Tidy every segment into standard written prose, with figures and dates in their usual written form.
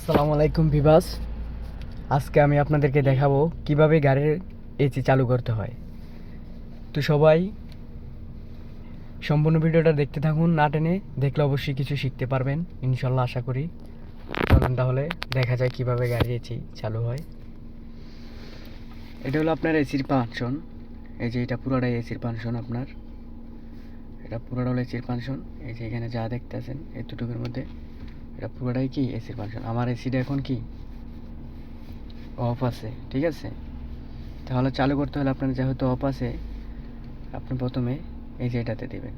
আসসালামু আলাইকুম ভিভাস। আজকে আমি আপনাদেরকে দেখাবো কিভাবে গাড়ির এসি চালু করতে হয়। তো সবাই সম্পূর্ণ ভিডিওটা দেখতে থাকুন, না টেনে দেখলে অবশ্যই কিছু শিখতে পারবেন ইনশাল্লাহ, আশা করি। চলুন তাহলে দেখা যায় কিভাবে গাড়ির এসি চালু হয়। এটা হলো আপনার এসির ফাংশন। এই যে এটা পুরোটাই এসির ফাংশন। আপনার এটা পুরোটা হলো এসির ফাংশন। এই যে এখানে যা দেখতেছেন এতটুকুর মধ্যে এটা পুরোটাই কি এসির ফাংশন। আমার এসিটা এখন কি অফ আছে, ঠিক আছে। তাহলে চালু করতে হলে আপনার যেহেতু অফ আছে, আপনি প্রথমে এই যে এটাতে দেবেন।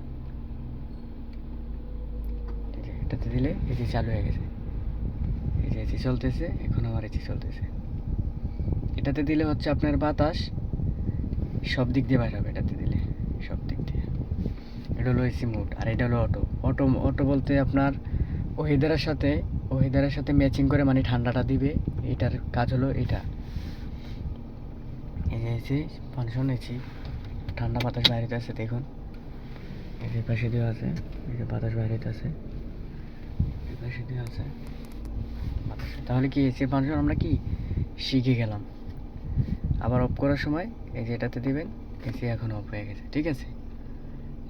এই যে এটাতে দিলে এসি চালু হয়ে গেছে। এই যে এসি চলতেছে, এখন আমার এসি চলতেছে। এটাতে দিলে হচ্ছে আপনার বাতাস সব দিক দিয়ে বাইর হবে। এটাতে দিলে সব দিক দিয়ে। এটা হলো এসি মোড। আর এটা হলো অটো। অটো বলতে আপনার ওয়েদারের সাথে ম্যাচিং করে মানে ঠান্ডাটা দিবে। এটার কাজ হলো এটা। এই যে এসি ফাংশন, এসি ঠান্ডা বাতাস বাইরে আছে, দেখুন এই যে পাশে দেওয়া আছে। এই যে বাতাস বাইরে আছে, এই পাশে দেওয়া আছে বাতাস। তাহলে কি এসি ফাংশন আমরা কি শিখে গেলাম। আবার অফ করার সময় এই যে এটাতে দিবেন, এসি এখন অফ হয়ে গেছে, ঠিক আছে।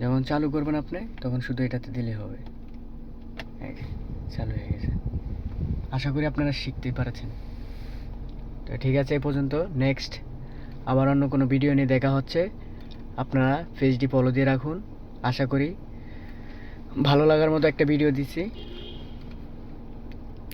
যখন চালু করবেন আপনি তখন শুধু এটাতে দিলেই হবে। এই যে চালু হয়ে গেছে। আশা করি আপনারা শিখতেই পারছেন। তো ঠিক আছে, এই পর্যন্ত। নেক্সট আবার অন্য কোনো ভিডিও নিয়ে দেখা হচ্ছে। আপনারা পেজটি ফলো দিয়ে রাখুন। আশা করি ভালো লাগার মতো একটা ভিডিও দিচ্ছি।